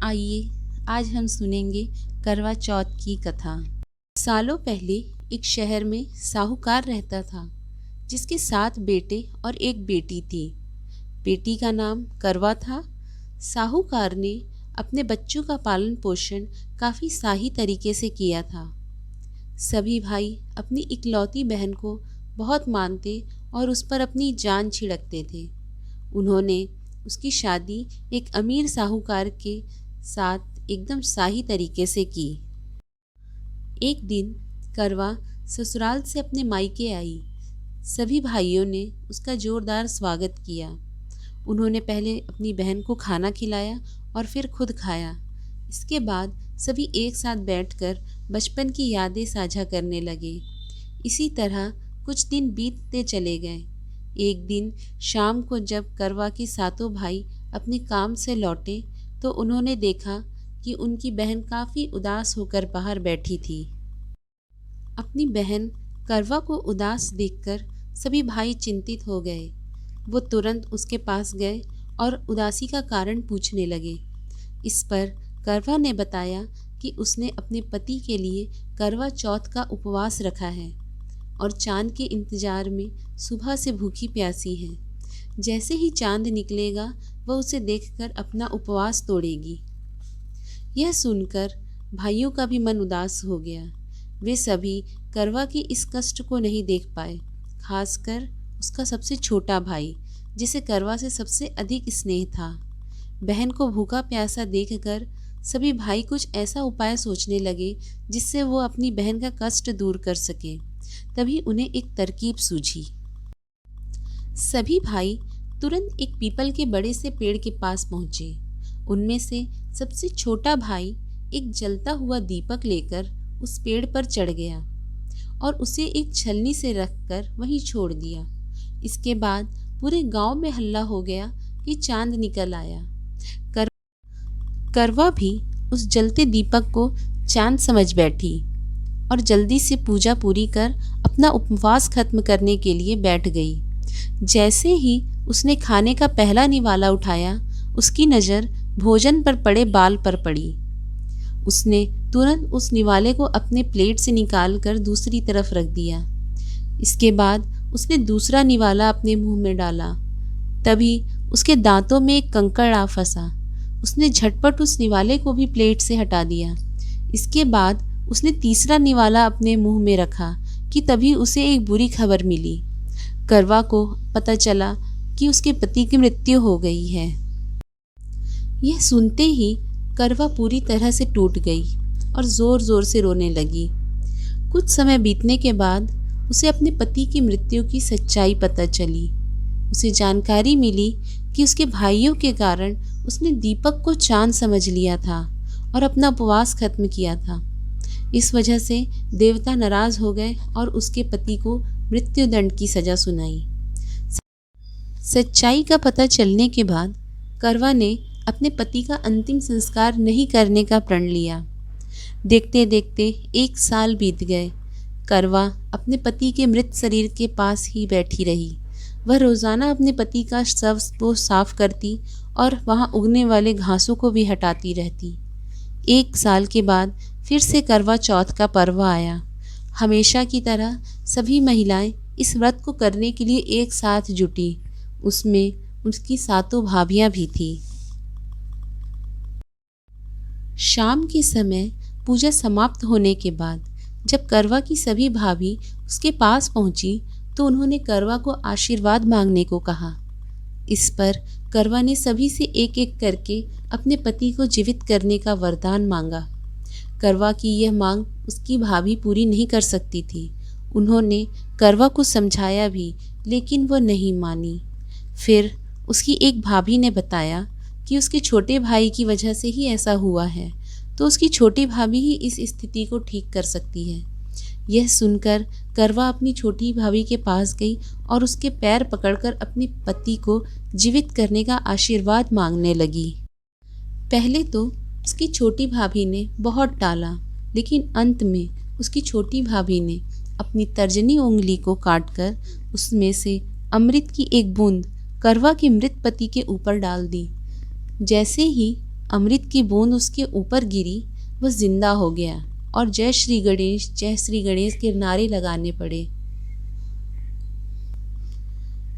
आइए आज हम सुनेंगे करवा चौथ की कथा। सालों पहले एक शहर में साहूकार रहता था जिसके 7 बेटे और एक बेटी थी। बेटी का नाम करवा था। साहूकार ने अपने बच्चों का पालन पोषण काफ़ी शाही तरीके से किया था। सभी भाई अपनी इकलौती बहन को बहुत मानते और उस पर अपनी जान छिड़कते थे। उन्होंने उसकी शादी एक अमीर साहूकार के साथ एकदम शाही तरीके से की। एक दिन करवा ससुराल से अपने मायके आई। सभी भाइयों ने उसका जोरदार स्वागत किया। उन्होंने पहले अपनी बहन को खाना खिलाया और फिर खुद खाया। इसके बाद सभी एक साथ बैठकर बचपन की यादें साझा करने लगे। इसी तरह कुछ दिन बीतते चले गए। एक दिन शाम को जब करवा के सातों भाई अपने काम से लौटे तो उन्होंने देखा कि उनकी बहन काफ़ी उदास होकर बाहर बैठी थी। अपनी बहन करवा को उदास देखकर सभी भाई चिंतित हो गए। वो तुरंत उसके पास गए और उदासी का कारण पूछने लगे। इस पर करवा ने बताया कि उसने अपने पति के लिए करवा चौथ का उपवास रखा है और चांद के इंतजार में सुबह से भूखी प्यासी है। जैसे ही चांद निकलेगा वह उसे देखकर अपना उपवास तोड़ेगी। यह सुनकर भाइयों का भी मन उदास हो गया। वे सभी करवा के इस कष्ट को नहीं देख पाए, खासकर उसका सबसे छोटा भाई जिसे करवा से सबसे अधिक स्नेह था। बहन को भूखा प्यासा देखकर सभी भाई कुछ ऐसा उपाय सोचने लगे जिससे वो अपनी बहन का कष्ट दूर कर सके। तभी उन्हें एक तरकीब सूझी। सभी भाई तुरंत एक पीपल के बड़े से पेड़ के पास पहुंचे। उनमें से सबसे छोटा भाई एक जलता हुआ दीपक लेकर उस पेड़ पर चढ़ गया और उसे एक छलनी से रखकर वहीं छोड़ दिया। इसके बाद पूरे गांव में हल्ला हो गया कि चांद निकल आया। करवा भी उस जलते दीपक को चांद समझ बैठी और जल्दी से पूजा पूरी कर अपना उपवास खत्म करने के लिए बैठ गई। जैसे ही उसने खाने का पहला निवाला उठाया, उसकी नज़र भोजन पर पड़े बाल पर पड़ी। उसने तुरंत उस निवाले को अपने प्लेट से निकालकर दूसरी तरफ रख दिया। इसके बाद उसने दूसरा निवाला अपने मुंह में डाला। तभी उसके दांतों में एक कंकड़ आ फंसा। उसने झटपट उस निवाले को भी प्लेट से हटा दिया। इसके बाद उसने तीसरा निवाला अपने मुंह में रखा कि तभी उसे एक बुरी खबर मिली। करवा को पता चला कि उसके पति की मृत्यु हो गई है। यह सुनते ही करवा पूरी तरह से टूट गई और ज़ोर ज़ोर से रोने लगी। कुछ समय बीतने के बाद उसे अपने पति की मृत्यु की सच्चाई पता चली। उसे जानकारी मिली कि उसके भाइयों के कारण उसने दीपक को चांद समझ लिया था और अपना उपवास खत्म किया था। इस वजह से देवता नाराज हो गए और उसके पति को मृत्युदंड की सजा सुनाई। सच्चाई का पता चलने के बाद करवा ने अपने पति का अंतिम संस्कार नहीं करने का प्रण लिया। देखते देखते 1 साल बीत गए। करवा अपने पति के मृत शरीर के पास ही बैठी रही। वह रोज़ाना अपने पति का शव को साफ करती और वहाँ उगने वाले घासों को भी हटाती रहती। 1 साल के बाद फिर से करवा चौथ का पर्व आया। हमेशा की तरह सभी महिलाएं इस व्रत को करने के लिए एक साथ जुटी। उसमें उसकी 7 भाभियां भी थी। शाम के समय पूजा समाप्त होने के बाद जब करवा की सभी भाभी उसके पास पहुंची तो उन्होंने करवा को आशीर्वाद मांगने को कहा। इस पर करवा ने सभी से एक एक करके अपने पति को जीवित करने का वरदान मांगा। करवा की यह मांग उसकी भाभी पूरी नहीं कर सकती थी। उन्होंने करवा को समझाया भी, लेकिन वह नहीं मानी। फिर उसकी एक भाभी ने बताया कि उसके छोटे भाई की वजह से ही ऐसा हुआ है, तो उसकी छोटी भाभी ही इस स्थिति को ठीक कर सकती है। यह सुनकर करवा अपनी छोटी भाभी के पास गई और उसके पैर पकड़कर अपने पति को जीवित करने का आशीर्वाद मांगने लगी। पहले तो उसकी छोटी भाभी ने बहुत टाला, लेकिन अंत में उसकी छोटी भाभी ने अपनी तर्जनी उंगली को काटकर उसमें से अमृत की एक बूंद करवा के मृत पति के ऊपर डाल दी। जैसे ही अमृत की बूंद उसके ऊपर गिरी, वह जिंदा हो गया और जय श्री गणेश के नारे लगाने पड़े।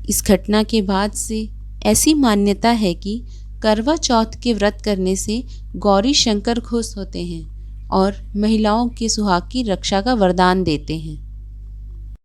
इस घटना के बाद से ऐसी मान्यता है कि करवा चौथ के व्रत करने से गौरी शंकर खुश होते हैं और महिलाओं के सुहाग की रक्षा का वरदान देते हैं।